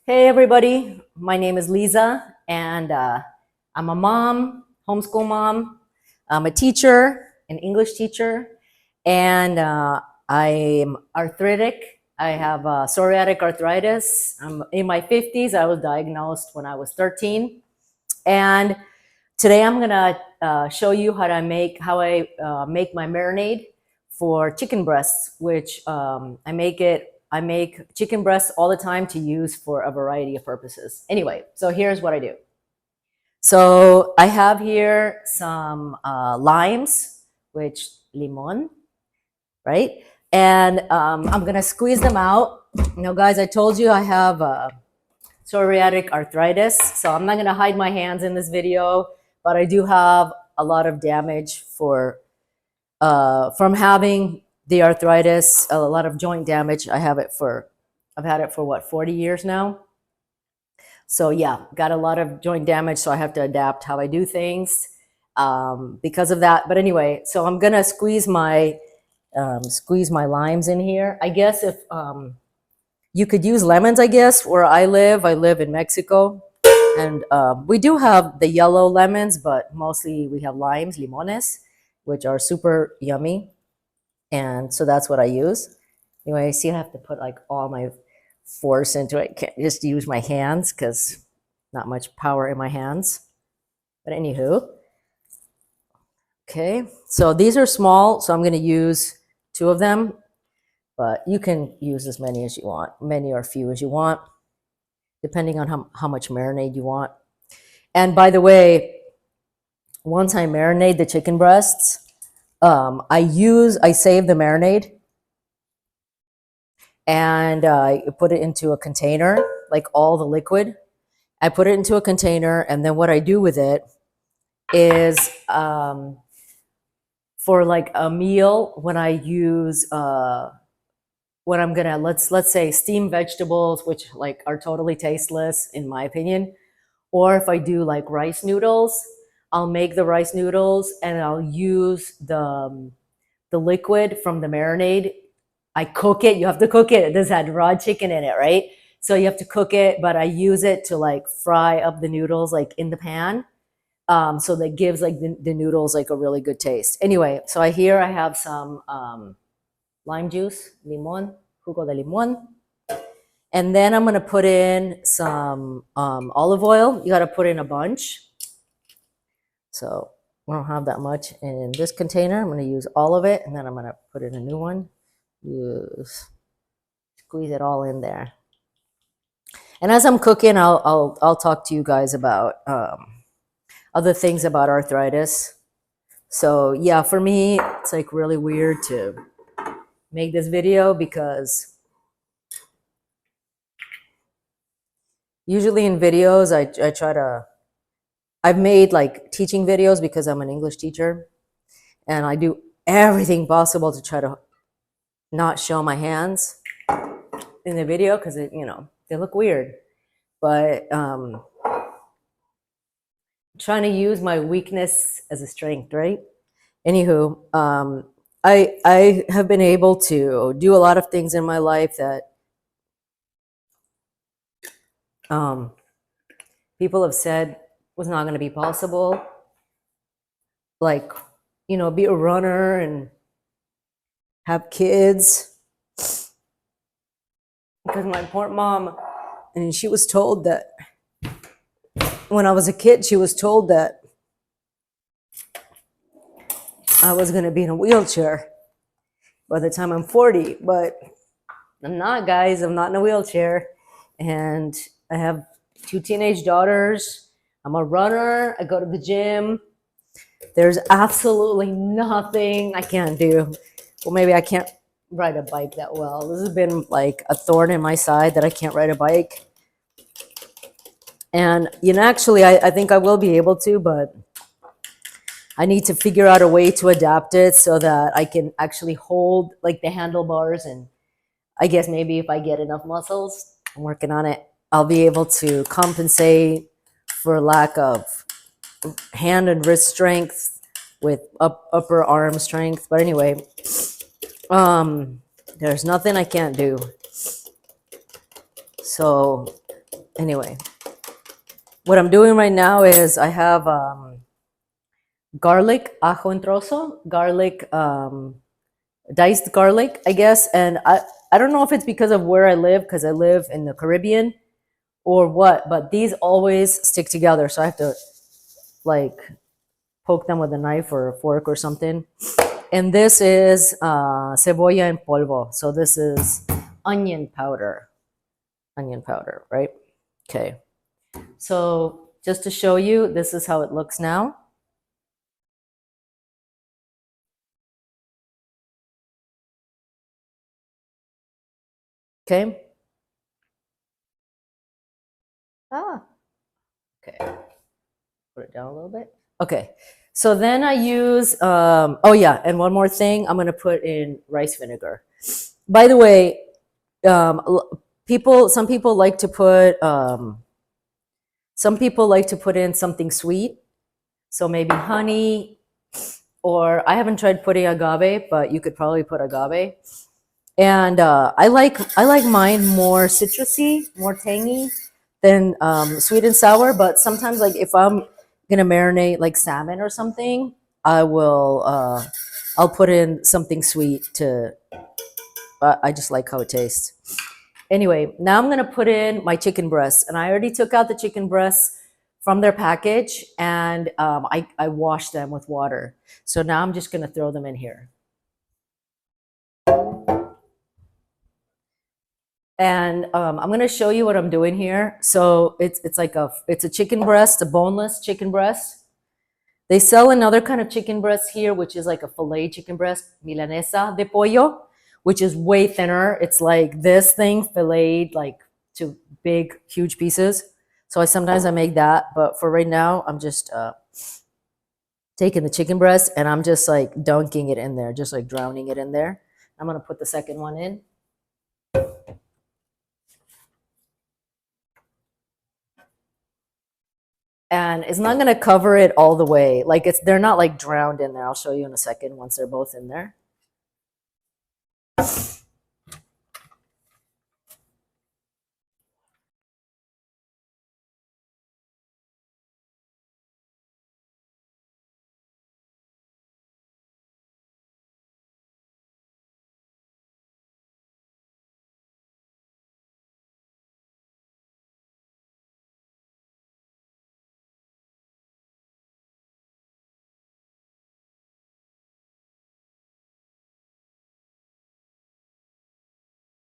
Hey everybody, my name is Liza and I'm a mom, homeschool mom. I'm a teacher, an English teacher, and I'm arthritic. I have psoriatic arthritis. I'm in my 50s. I was diagnosed when I was 13. And today I'm gonna show you how I make my marinade for chicken breasts, which I make chicken breasts all the time to use for a variety of purposes. Anyway, so here's what I do. So I have here some limes, which limon, right? And I'm gonna squeeze them out. You know, guys, I told you I have psoriatic arthritis, so I'm not gonna hide my hands in this video, but I do have a lot of damage from having the arthritis, a lot of joint damage. I've had it for what, 40 years now. So yeah, got a lot of joint damage, so I have to adapt how I do things because of that. But anyway, so I'm gonna squeeze my limes in here. I guess if you could use lemons, I guess. Where I live in Mexico, and we do have the yellow lemons, but mostly we have limes, limones, which are super yummy. And so that's what I use. Anyway, see, I have to put like all my force into it. Can't just use my hands because not much power in my hands. But anywho, okay. So these are small, so I'm going to use 2 of them. But you can use as many as you want, many or few as you want, depending on how much marinade you want. And by the way, once I marinate the chicken breasts, I save the marinade and I put it into a container, like all the liquid. I put it into a container, and then what I do with it is for like a meal when I use when I'm gonna let's say steam vegetables, which like are totally tasteless in my opinion, or if I do like rice noodles, I'll make the rice noodles and I'll use the liquid from the marinade. I cook it. You have to cook it. This had raw chicken in it, right? So you have to cook it, but I use it to like fry up the noodles like in the pan. So that gives like the noodles like a really good taste. Anyway, so I have some lime juice, limon, jugo de limon. And then I'm gonna put in some olive oil. You gotta put in a bunch. So we don't have that much in this container. I'm gonna use all of it, and then I'm gonna put in a new one. Squeeze it all in there. And as I'm cooking, I'll talk to you guys about other things about arthritis. So yeah, for me, it's like really weird to make this video because usually in videos, I've made like teaching videos because I'm an English teacher, and I do everything possible to try to not show my hands in the video because they look weird. But trying to use my weakness as a strength, right? Anywho, I have been able to do a lot of things in my life that people have said was not going to be possible. Like, be a runner and have kids. Because my poor mom, and she was told that when I was a kid, she was told that I was going to be in a wheelchair by the time I'm 40, but I'm not, guys. I'm not in a wheelchair. And I have 2 teenage daughters. I'm a runner. I go to the gym. There's absolutely nothing I can't do. Well, maybe I can't ride a bike that well. This has been like a thorn in my side that I can't ride a bike. And, actually, I think I will be able to, but I need to figure out a way to adapt it so that I can actually hold like the handlebars. And I guess maybe if I get enough muscles, I'm working on it, I'll be able to compensate for lack of hand and wrist strength with upper arm strength. But anyway, there's nothing I can't do. So Anyway, what I'm doing right now is I have garlic, ajo en trozo, garlic, diced garlic, I guess. And I don't know if it's because of where I live, because I live in the Caribbean or what, but these always stick together. So I have to like poke them with a knife or a fork or something. And this is cebolla en polvo. So this is onion powder. Onion powder, right? Okay. So just to show you, this is how it looks now. Okay. Ah, okay. Put it down a little bit. Okay. So then I use, oh yeah, and one more thing, I'm going to put in rice vinegar. By the way, some people like to put, in something sweet. So maybe honey, or I haven't tried putting agave, but you could probably put agave. And I like mine more citrusy, more tangy than sweet and sour. But sometimes, like if I'm gonna marinate like salmon or something, I'll put in something sweet to. I just like how it tastes. Anyway, now I'm gonna put in my chicken breasts, and I already took out the chicken breasts from their package, and I washed them with water. So now I'm just gonna throw them in here. And I'm going to show you what I'm doing here. So it's like it's a chicken breast, a boneless chicken breast. They sell another kind of chicken breast here, which is like a filet chicken breast, milanesa de pollo, which is way thinner. It's like this thing filleted like to big, huge pieces. So sometimes I make that, but for right now, I'm just taking the chicken breast and I'm just like dunking it in there, just like drowning it in there. I'm going to put the second one in. And it's not going to cover it all the way. Like they're not like drowned in there. I'll show you in a second once they're both in there.